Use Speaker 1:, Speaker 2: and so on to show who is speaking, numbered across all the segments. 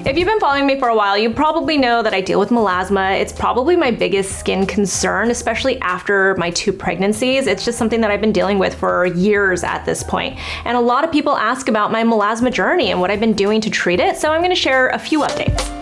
Speaker 1: If you've been following me for a while, you probably know that I deal with melasma. It's probably my biggest skin concern, especially after my 2 pregnancies. It's just something that I've been dealing with for years at this point. And a lot of people ask about my melasma journey and what I've been doing to treat it, so I'm gonna share a few updates.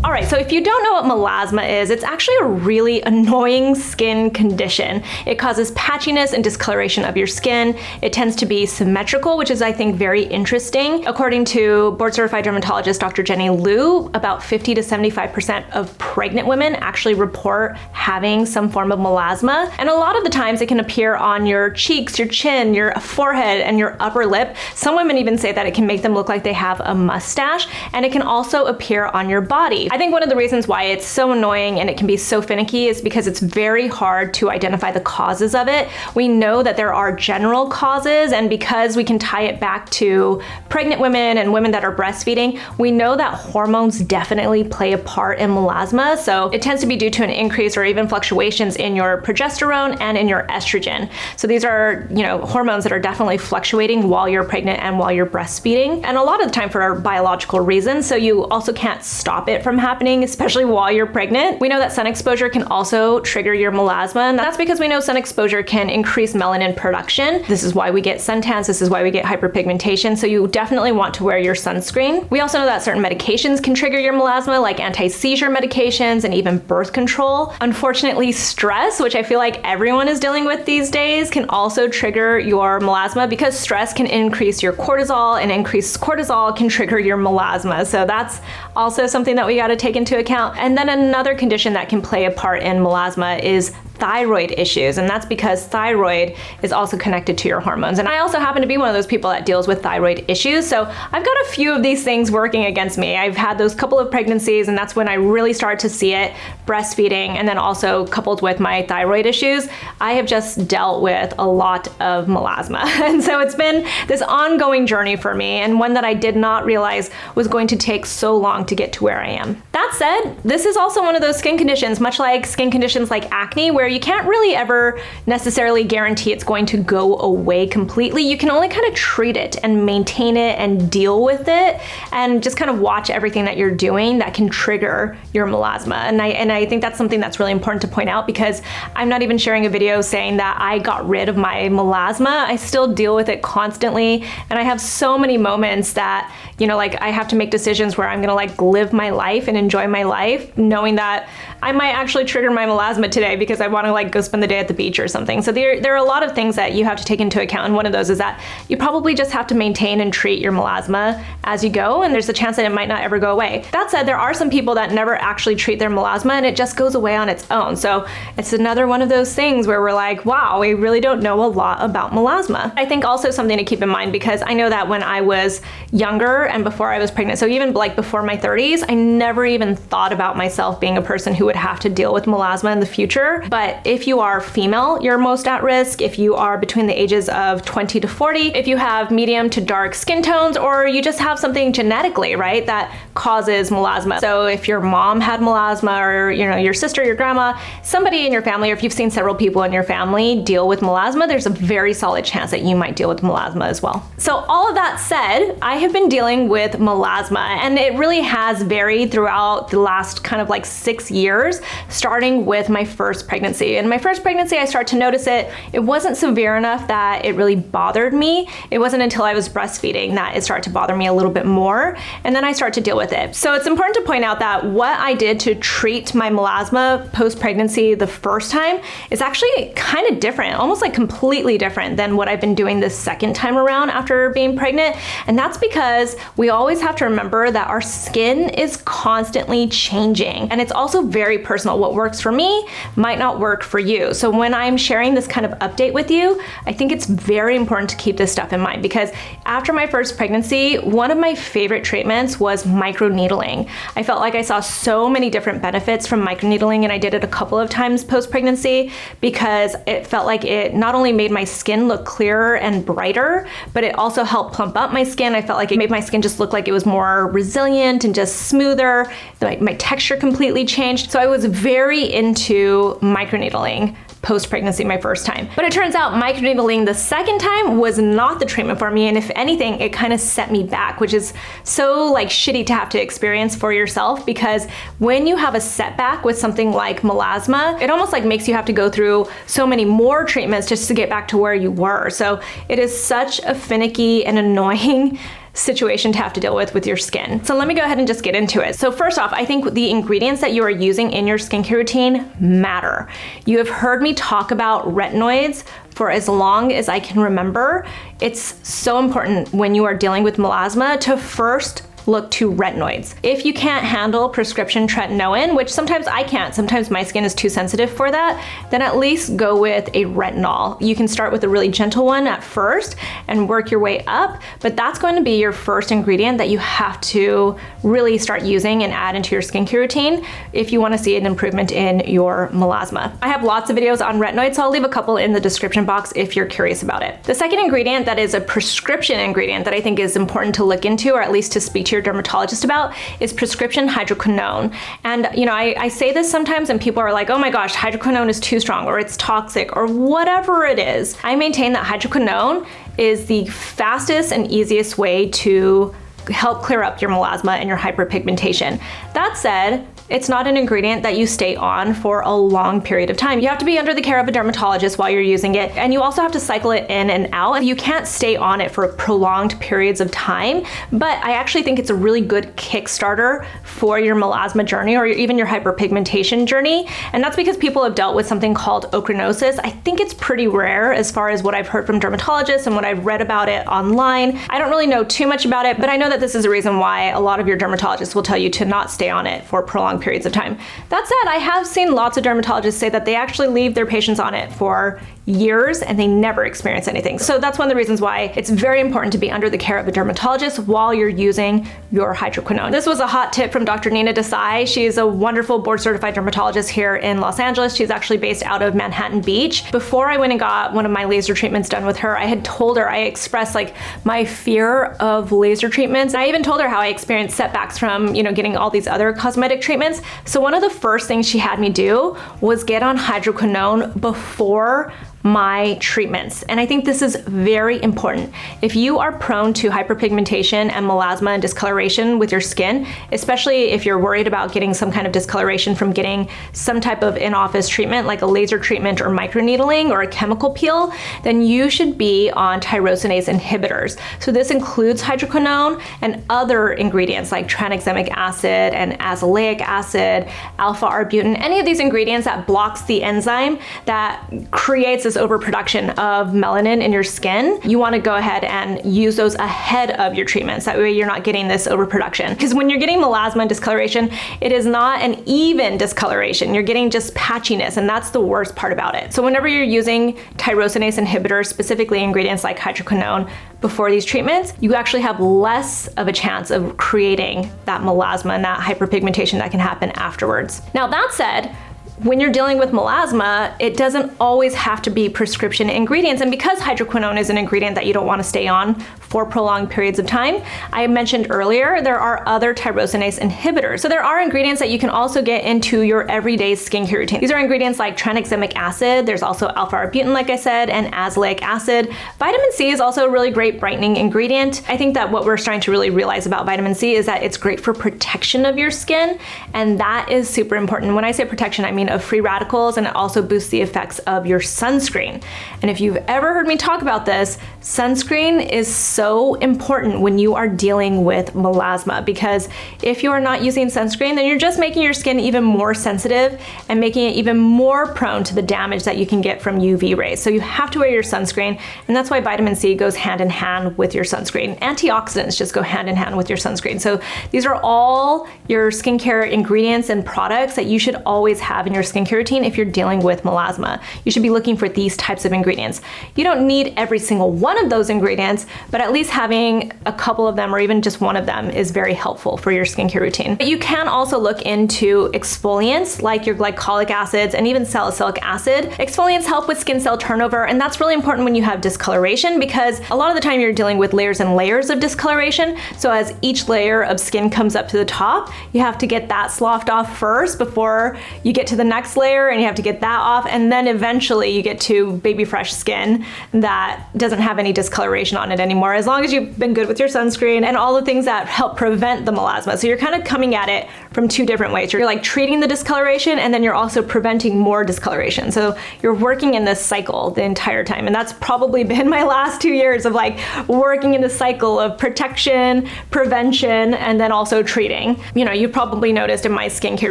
Speaker 1: All right, so if you don't know what melasma is, it's actually a really annoying skin condition. It causes patchiness and discoloration of your skin. It tends to be symmetrical, which is, I think, very interesting. According to board-certified dermatologist Dr. Jenny Liu, about 50 to 75% of pregnant women actually report having some form of melasma. And a lot of the times it can appear on your cheeks, your chin, your forehead, and your upper lip. Some women even say that it can make them look like they have a mustache, and it can also appear on your body. I think one of the reasons why it's so annoying and it can be so finicky is because it's very hard to identify the causes of it. We know that there are general causes, and because we can tie it back to pregnant women and women that are breastfeeding, we know that hormones definitely play a part in melasma. So it tends to be due to an increase or even fluctuations in your progesterone and in your estrogen. So these are, hormones that are definitely fluctuating while you're pregnant and while you're breastfeeding, and a lot of the time for biological reasons. So you also can't stop it from happening, especially while you're pregnant. We know that sun exposure can also trigger your melasma, and that's because we know sun exposure can increase melanin production. This is why we get suntans, this is why we get hyperpigmentation, so you definitely want to wear your sunscreen. We also know that certain medications can trigger your melasma, like anti-seizure medications and even birth control. Unfortunately, stress, which I feel like everyone is dealing with these days, can also trigger your melasma because stress can increase your cortisol, and increased cortisol can trigger your melasma. So that's also something that we got to take into account. And then another condition that can play a part in melasma is thyroid issues, and that's because thyroid is also connected to your hormones. And I also happen to be one of those people that deals with thyroid issues, so I've got a few of these things working against me. I've had those couple of pregnancies, and that's when I really started to see it, breastfeeding, and then also coupled with my thyroid issues, I have just dealt with a lot of melasma. And so it's been this ongoing journey for me, and one that I did not realize was going to take so long to get to where I am. That said, this is also one of those skin conditions, much like skin conditions like acne, where you can't really ever necessarily guarantee it's going to go away completely. You can only kind of treat it and maintain it and deal with it, and just kind of watch everything that you're doing that can trigger your melasma. And I think that's something that's really important to point out, because I'm not even sharing a video saying that I got rid of my melasma. I still deal with it constantly, and I have so many moments that, I have to make decisions where I'm gonna live my life and enjoy my life, knowing that I might actually trigger my melasma today because I want to go spend the day at the beach or something. So there are a lot of things that you have to take into account, and one of those is that you probably just have to maintain and treat your melasma as you go, and there's a chance that it might not ever go away. That said, there are some people that never actually treat their melasma and it just goes away on its own. So it's another one of those things where we're like, wow, we really don't know a lot about melasma. I think also something to keep in mind, because I know that when I was younger and before I was pregnant, so even before my 30s, I never even thought about myself being a person who would have to deal with melasma in the future. But if you are female, you're most at risk. If you are between the ages of 20 to 40, if you have medium to dark skin tones, or you just have something genetically, right, that causes melasma. So if your mom had melasma, or your sister, your grandma, somebody in your family, or if you've seen several people in your family deal with melasma, there's a very solid chance that you might deal with melasma as well. So all of that said, I have been dealing with melasma, and it really has varied throughout the last kind of 6 years, starting with my first pregnancy. In my first pregnancy, I started to notice it. It wasn't severe enough that it really bothered me. It wasn't until I was breastfeeding that it started to bother me a little bit more, and then I started to deal with it. So it's important to point out that what I did to treat my melasma post-pregnancy the first time is actually kind of different, almost completely different than what I've been doing this second time around after being pregnant. And that's because we always have to remember that our skin is constantly changing, and it's also very personal. What works for me might not work for you. So when I'm sharing this kind of update with you, I think it's very important to keep this stuff in mind, because after my first pregnancy, one of my favorite treatments was microneedling. I felt like I saw so many different benefits from microneedling, and I did it a couple of times post-pregnancy because it felt like it not only made my skin look clearer and brighter, but it also helped plump up my skin. I felt like it made my skin just look like it was more resilient and just smoother. My texture completely changed. So I was very into microneedling post-pregnancy my first time. But it turns out microneedling the second time was not the treatment for me, and if anything, it kind of set me back, which is so like shitty to have to experience for yourself, because when you have a setback with something like melasma, it almost like makes you have to go through so many more treatments just to get back to where you were. So it is such a finicky and annoying situation to have to deal with your skin. So let me go ahead and just get into it. So first off, I think the ingredients that you are using in your skincare routine matter. You have heard me talk about retinoids for as long as I can remember. It's so important when you are dealing with melasma to first look to retinoids. If you can't handle prescription tretinoin, which sometimes I can't, sometimes my skin is too sensitive for that, then at least go with a retinol. You can start with a really gentle one at first and work your way up, but that's going to be your first ingredient that you have to really start using and add into your skincare routine if you want to see an improvement in your melasma. I have lots of videos on retinoids, so I'll leave a couple in the description box if you're curious about it. The second ingredient that is a prescription ingredient that I think is important to look into, or at least to speak to your dermatologist about, is prescription hydroquinone. And you know, I say this sometimes and people are like, oh my gosh, hydroquinone is too strong, or it's toxic, or whatever it is. I maintain that hydroquinone is the fastest and easiest way to help clear up your melasma and your hyperpigmentation. That said, it's not an ingredient that you stay on for a long period of time. You have to be under the care of a dermatologist while you're using it, and you also have to cycle it in and out. You can't stay on it for prolonged periods of time, but I actually think it's a really good Kickstarter for your melasma journey or even your hyperpigmentation journey, and that's because people have dealt with something called ochronosis. I think it's pretty rare as far as what I've heard from dermatologists and what I've read about it online. I don't really know too much about it, but I know that this is a reason why a lot of your dermatologists will tell you to not stay on it for prolonged periods of time. That said, I have seen lots of dermatologists say that they actually leave their patients on it for years and they never experience anything. So that's one of the reasons why it's very important to be under the care of a dermatologist while you're using your hydroquinone. This was a hot tip from Dr. Nina Desai. She's a wonderful board certified dermatologist here in Los Angeles. She's actually based out of Manhattan Beach. Before I went and got one of my laser treatments done with her, I had told her, I expressed like my fear of laser treatments. I even told her how I experienced setbacks from, you know, getting all these other cosmetic treatments. So one of the first things she had me do was get on hydroquinone before my treatments. And I think this is very important. If you are prone to hyperpigmentation and melasma and discoloration with your skin, especially if you're worried about getting some kind of discoloration from getting some type of in-office treatment like a laser treatment or microneedling or a chemical peel, then you should be on tyrosinase inhibitors. So this includes hydroquinone and other ingredients like tranexamic acid and azelaic acid, alpha-arbutin, any of these ingredients that blocks the enzyme that creates this overproduction of melanin in your skin. You want to go ahead and use those ahead of your treatments. That way you're not getting this overproduction. Because when you're getting melasma and discoloration, it is not an even discoloration. You're getting just patchiness, and that's the worst part about it. So whenever you're using tyrosinase inhibitors, specifically ingredients like hydroquinone, before these treatments, you actually have less of a chance of creating that melasma and that hyperpigmentation that can happen afterwards. Now that said, when you're dealing with melasma, it doesn't always have to be prescription ingredients. And because hydroquinone is an ingredient that you don't want to stay on for prolonged periods of time, I mentioned earlier, there are other tyrosinase inhibitors. So there are ingredients that you can also get into your everyday skincare routine. These are ingredients like tranexamic acid. There's also alpha-arbutin, like I said, and azelaic acid. Vitamin C is also a really great brightening ingredient. I think that what we're starting to really realize about vitamin C is that it's great for protection of your skin. And that is super important. When I say protection, I mean of free radicals, and it also boosts the effects of your sunscreen. And if you've ever heard me talk about this, sunscreen is so important when you are dealing with melasma, because if you are not using sunscreen, then you're just making your skin even more sensitive and making it even more prone to the damage that you can get from UV rays. So you have to wear your sunscreen, and that's why vitamin C goes hand in hand with your sunscreen. Antioxidants just go hand in hand with your sunscreen. So these are all your skincare ingredients and products that you should always have in your skincare routine if you're dealing with melasma. You should be looking for these types of ingredients. You don't need every single one of those ingredients, but at at least having a couple of them or even just one of them is very helpful for your skincare routine. But you can also look into exfoliants like your glycolic acids and even salicylic acid. Exfoliants help with skin cell turnover, and that's really important when you have discoloration, because a lot of the time you're dealing with layers and layers of discoloration. So as each layer of skin comes up to the top, you have to get that sloughed off first before you get to the next layer, and you have to get that off, and then eventually you get to baby fresh skin that doesn't have any discoloration on it anymore, as long as you've been good with your sunscreen and all the things that help prevent the melasma. So you're kind of coming at it from two different ways. You're like treating the discoloration, and then you're also preventing more discoloration. So you're working in this cycle the entire time, and that's probably been my last 2 years of like working in the cycle of protection, prevention, and then also treating. You know, you probably noticed in my skincare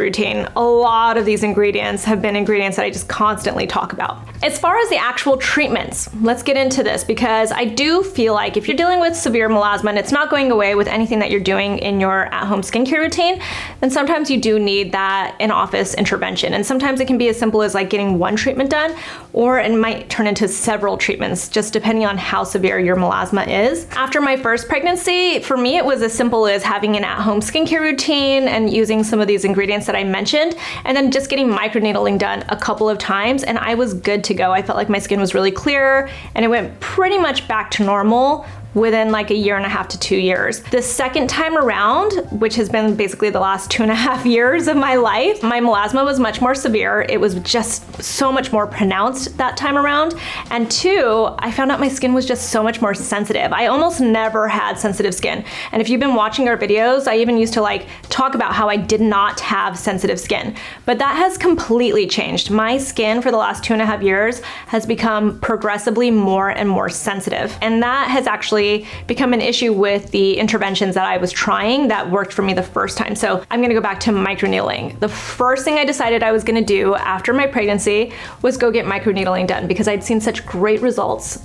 Speaker 1: routine, a lot of these ingredients have been ingredients that I just constantly talk about. As far as the actual treatments, let's get into this, because I do feel like if you're dealing with severe melasma and it's not going away with anything that you're doing in your at-home skincare routine, then sometimes you do need that in-office intervention. And sometimes it can be as simple as like getting one treatment done, or it might turn into several treatments, just depending on how severe your melasma is. After my first pregnancy, for me, it was as simple as having an at-home skincare routine and using some of these ingredients that I mentioned, and then just getting microneedling done a couple of times, and I was good to go. I felt like my skin was really clear, and it went pretty much back to normal within like 1.5 to 2 years. The second time around, which has been basically the last 2.5 years of my life, my melasma was much more severe. It was just so much more pronounced that time around. And two, I found out my skin was just so much more sensitive. I almost never had sensitive skin. And if you've been watching our videos, I even used to like talk about how I did not have sensitive skin. But that has completely changed. My skin for the last 2.5 years has become progressively more and more sensitive. And that has actually become an issue with the interventions that I was trying that worked for me the first time. So I'm gonna go back to microneedling. The first thing I decided I was gonna do after my pregnancy was go get microneedling done, because I'd seen such great results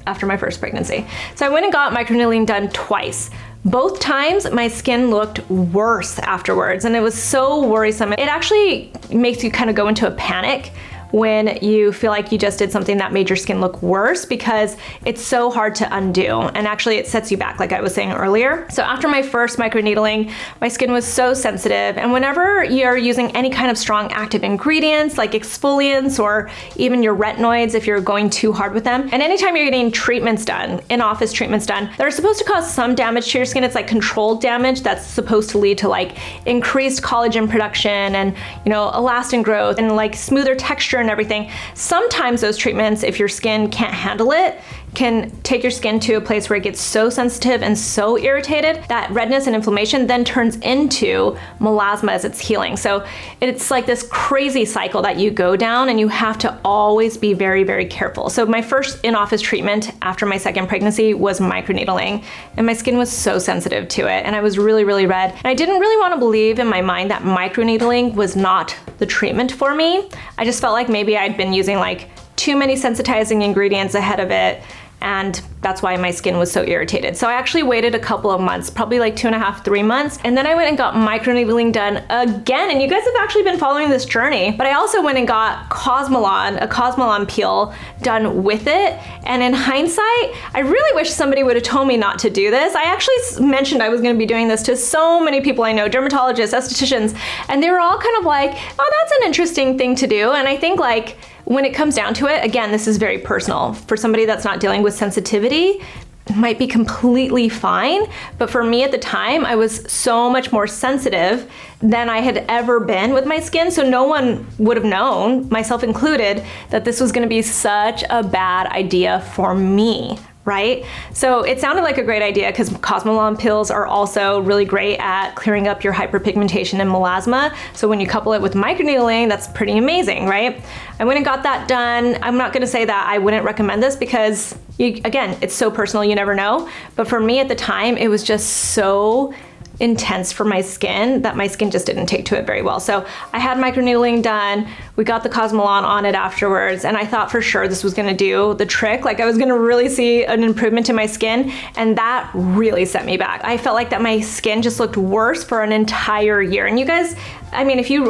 Speaker 1: after my first pregnancy. So I went and got microneedling done twice. Both times my skin looked worse afterwards, and it was so worrisome. It actually makes you kind of go into a panic when you feel like you just did something that made your skin look worse, because it's so hard to undo, and actually it sets you back, like I was saying earlier. So after my first microneedling, my skin was so sensitive, and whenever you're using any kind of strong active ingredients like exfoliants or even your retinoids, if you're going too hard with them, and anytime you're getting treatments done, in-office treatments done, that are supposed to cause some damage to your skin, it's like controlled damage that's supposed to lead to like increased collagen production and, you know, elastin growth and like smoother texture and everything. Sometimes those treatments, if your skin can't handle it, can take your skin to a place where it gets so sensitive and so irritated that redness and inflammation then turns into melasma as it's healing. So it's like this crazy cycle that you go down, and you have to always be very, very careful. So my first in-office treatment after my second pregnancy was microneedling, and my skin was so sensitive to it, and I was really, really red. And I didn't really want to believe in my mind that microneedling was not the treatment for me. I just felt like maybe I'd been using like too many sensitizing ingredients ahead of it, and that's why my skin was so irritated. So I actually waited a couple of months, probably like 2.5, 3 months, and then I went and got microneedling done again. And you guys have actually been following this journey, but I also went and got Cosmelan, a Cosmelan peel done with it. And in hindsight, I really wish somebody would have told me not to do this. I actually mentioned I was gonna be doing this to so many people I know, dermatologists, estheticians, and they were all kind of like, oh, that's an interesting thing to do. And I think like, when it comes down to it, again, this is very personal. For somebody that's not dealing with sensitivity, it might be completely fine. But for me at the time, I was so much more sensitive than I had ever been with my skin. So no one would have known, myself included, that this was gonna be such a bad idea for me, right? So it sounded like a great idea, because Cosmelan pills are also really great at clearing up your hyperpigmentation and melasma. So when you couple it with microneedling, that's pretty amazing, right? I went and got that done. I'm not gonna say that I wouldn't recommend this, because again, it's so personal, you never know. But for me at the time, it was just so intense for my skin that my skin just didn't take to it very well. So I had microneedling done We got the Cosmelan on it afterwards, and I thought for sure this was gonna do the trick. Like I was gonna really see an improvement in my skin, and that really set me back. I felt like that my skin just looked worse for an entire year. And you guys, I mean, if you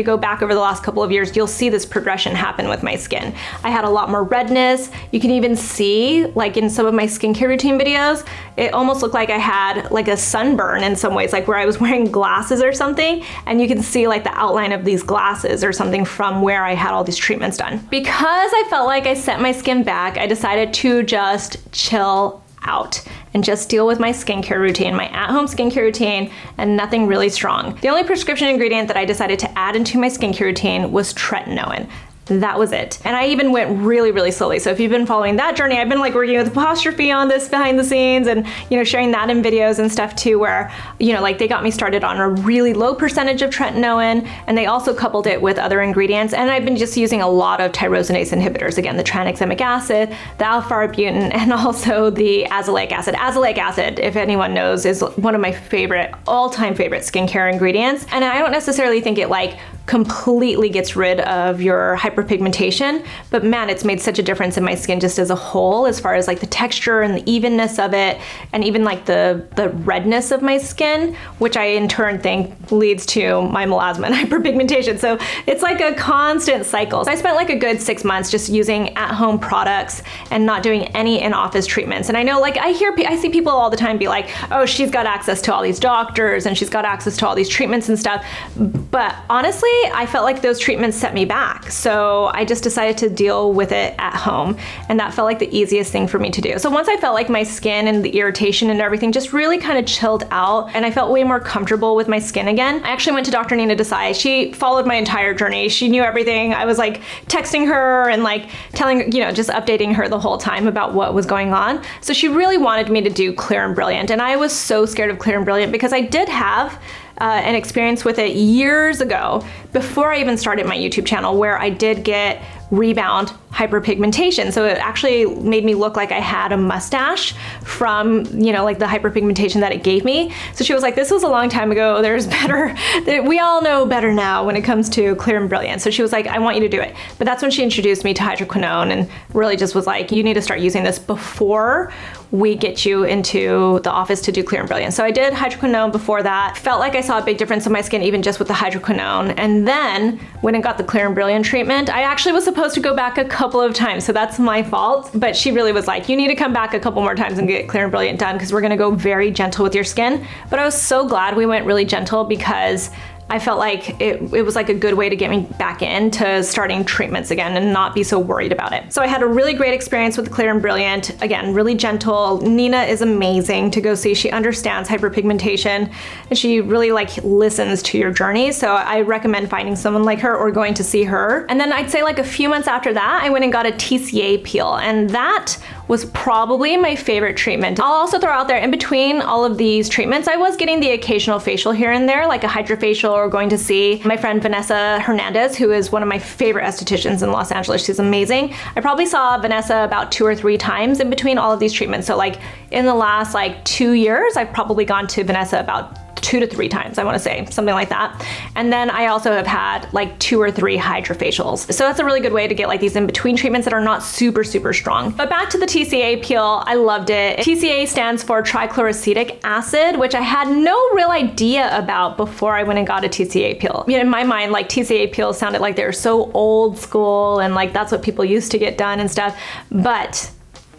Speaker 1: go back over the last couple of years, you'll see this progression happen with my skin. I had a lot more redness. You can even see, like in some of my skincare routine videos, it almost looked like I had like a sunburn in some ways, like where I was wearing glasses or something, and you can see like the outline of these glasses or something from where I had all these treatments done. Because I felt like I set my skin back, I decided to just chill out and just deal with my skincare routine, my at-home skincare routine, and nothing really strong. The only prescription ingredient that I decided to add into my skincare routine was tretinoin. That was it. And I even went really, really slowly. So if you've been following that journey, I've been like working with Apostrophe on this behind the scenes and, you know, sharing that in videos and stuff too, where, you know, like they got me started on a really low percentage of tretinoin, and they also coupled it with other ingredients. And I've been just using a lot of tyrosinase inhibitors. Again, the tranexamic acid, the alpha-arbutin, and also the azelaic acid. Azelaic acid, if anyone knows, is one of my favorite, all-time favorite skincare ingredients. And I don't necessarily think it like completely gets rid of your hyperpigmentation, but man, it's made such a difference in my skin just as a whole, as far as like the texture and the evenness of it, and even like the redness of my skin, which I in turn think leads to my melasma and hyperpigmentation. So it's like a constant cycle. So I spent like a good 6 months just using at-home products and not doing any in-office treatments. And I know, like I see people all the time be like, oh, she's got access to all these doctors and she's got access to all these treatments and stuff. But honestly, I felt like those treatments set me back. So I just decided to deal with it at home. And that felt like the easiest thing for me to do. So once I felt like my skin and the irritation and everything just really kind of chilled out, and I felt way more comfortable with my skin again, I actually went to Dr. Nina Desai. She followed my entire journey. She knew everything. I was like texting her and like telling, you know, just updating her the whole time about what was going on. So she really wanted me to do Clear and Brilliant. And I was so scared of Clear and Brilliant because I did have an experience with it years ago, before I even started my YouTube channel, where I did get rebound hyperpigmentation. So it actually made me look like I had a mustache from, you know, like the hyperpigmentation that it gave me. So she was like, this was a long time ago. There's better, we all know better now when it comes to Clear and Brilliant. So she was like, I want you to do it. But that's when she introduced me to hydroquinone and really just was like, you need to start using this before we get you into the office to do Clear and Brilliant. So I did hydroquinone before that. Felt like I saw a big difference in my skin even just with the hydroquinone. And then when I got the Clear and Brilliant treatment, I actually was supposed to go back a couple of times. So that's my fault. But she really was like, you need to come back a couple more times and get Clear and Brilliant done, because we're gonna go very gentle with your skin. But I was so glad we went really gentle, because I felt like it was like a good way to get me back into starting treatments again and not be so worried about it. So I had a really great experience with Clear and Brilliant. Again, really gentle. Nina is amazing to go see. She understands hyperpigmentation and she really like listens to your journey. So I recommend finding someone like her or going to see her. And then I'd say like a few months after that, I went and got a TCA peel, and that was probably my favorite treatment. I'll also throw out there, in between all of these treatments, I was getting the occasional facial here and there, like a hydrofacial, or going to see my friend Vanessa Hernandez, who is one of my favorite estheticians in Los Angeles. She's amazing. I probably saw Vanessa about 2 or 3 times in between all of these treatments. So like in the last like 2 years, I've probably gone to Vanessa about 2 to 3 times, I want to say, something like that. And then I also have had like 2 or 3 hydrofacials. So that's a really good way to get like these in between treatments that are not super, super strong. But back to the TCA peel, I loved it. TCA stands for trichloroacetic acid, which I had no real idea about before I went and got a TCA peel. You know, in my mind, like TCA peels sounded like they were so old school and like that's what people used to get done and stuff. But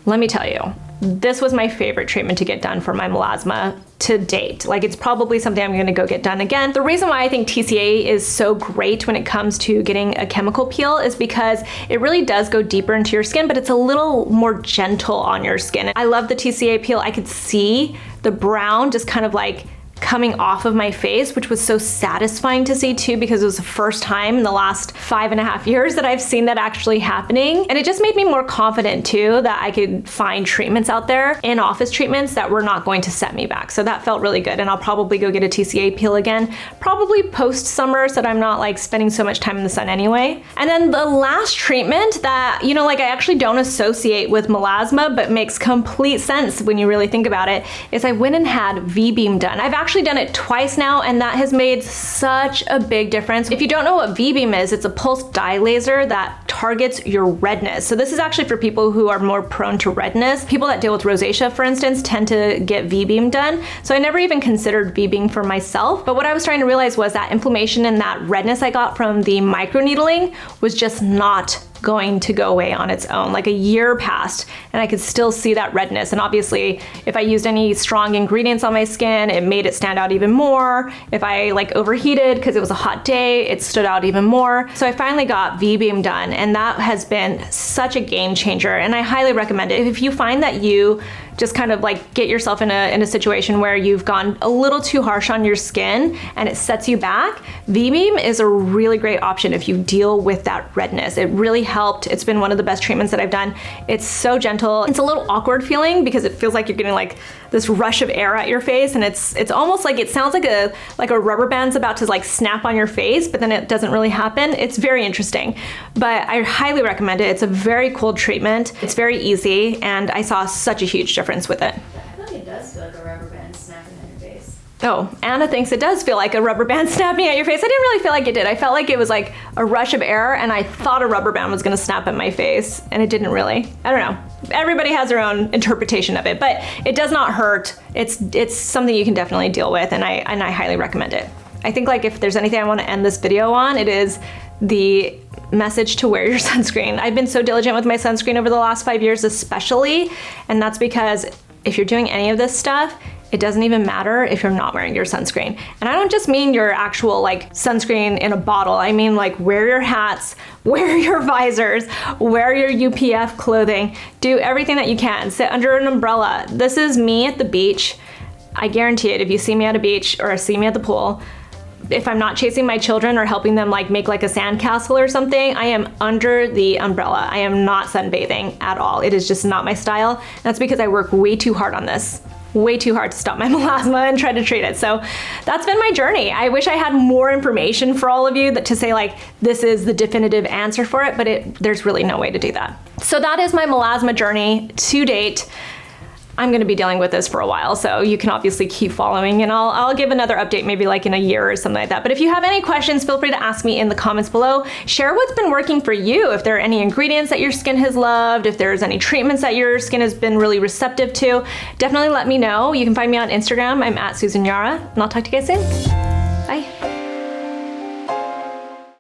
Speaker 1: let me tell you, this was my favorite treatment to get done for my melasma to date. Like, it's probably something I'm gonna go get done again. The reason why I think TCA is so great when it comes to getting a chemical peel is because it really does go deeper into your skin, but it's a little more gentle on your skin. I love the TCA peel. I could see the brown just kind of like coming off of my face, which was so satisfying to see too, because it was the first time in the last 5.5 years that I've seen that actually happening. And it just made me more confident too that I could find treatments out there, in office treatments, that were not going to set me back. So that felt really good. And I'll probably go get a TCA peel again, probably post summer, so that I'm not like spending so much time in the sun anyway. And then the last treatment that, you know, like I actually don't associate with melasma, but makes complete sense when you really think about it, is I went and had V-Beam done. I've actually actually done it twice now, and that has made such a big difference. If you don't know what V-beam is, it's a pulse dye laser that targets your redness. So this is actually for people who are more prone to redness. People that deal with rosacea, for instance, tend to get V-beam done. So I never even considered V-beam for myself. But what I was trying to realize was that inflammation and that redness I got from the microneedling was just not going to go away on its own. Like a year passed and I could still see that redness. And obviously if I used any strong ingredients on my skin, it made it stand out even more. If I like overheated because it was a hot day, it stood out even more. So I finally got V-beam done, and that has been such a game changer, and I highly recommend it. If you find that you just kind of like get yourself in a situation where you've gone a little too harsh on your skin and it sets you back, V-beam is a really great option if you deal with that redness. It really helped. It's been one of the best treatments that I've done. It's so gentle. It's a little awkward feeling because it feels like you're getting like this rush of air at your face, and it's almost like, it sounds like a rubber band's about to like snap on your face, but then it doesn't really happen. It's very interesting, but I highly recommend it. It's a very cool treatment. It's very easy, and I saw such a huge difference with it.
Speaker 2: I feel like it does feel like a rubber band snapping on your face.
Speaker 1: Oh, Anna thinks it does feel like a rubber band snapping at your face. I didn't really feel like it did. I felt like it was like a rush of air, and I thought a rubber band was gonna snap at my face, and it didn't really. I don't know. Everybody has their own interpretation of it, but it does not hurt. It's something you can definitely deal with, and I highly recommend it. I think like if there's anything I want to end this video on, it is the message to wear your sunscreen. I've been so diligent with my sunscreen over the last 5 years especially, and that's because if you're doing any of this stuff, it doesn't even matter if you're not wearing your sunscreen. And I don't just mean your actual like sunscreen in a bottle. I mean like wear your hats, wear your visors, wear your UPF clothing, do everything that you can. Sit under an umbrella. This is me at the beach. I guarantee it, if you see me at a beach or see me at the pool, if I'm not chasing my children or helping them like make like a sandcastle or something, I am under the umbrella. I am not sunbathing at all. It is just not my style. And that's because I work way too hard on this. Way too hard to stop my melasma and try to treat it. So that's been my journey. I wish I had more information for all of you to say like, this is the definitive answer for it, but there's really no way to do that. So that is my melasma journey to date. I'm gonna be dealing with this for a while, so you can obviously keep following, and I'll give another update maybe like in a year or something like that. But if you have any questions, feel free to ask me in the comments below. Share what's been working for you, if there are any ingredients that your skin has loved, if there's any treatments that your skin has been really receptive to, definitely let me know. You can find me on Instagram. I'm at SUSANYARA, and I'll talk to you guys soon. Bye.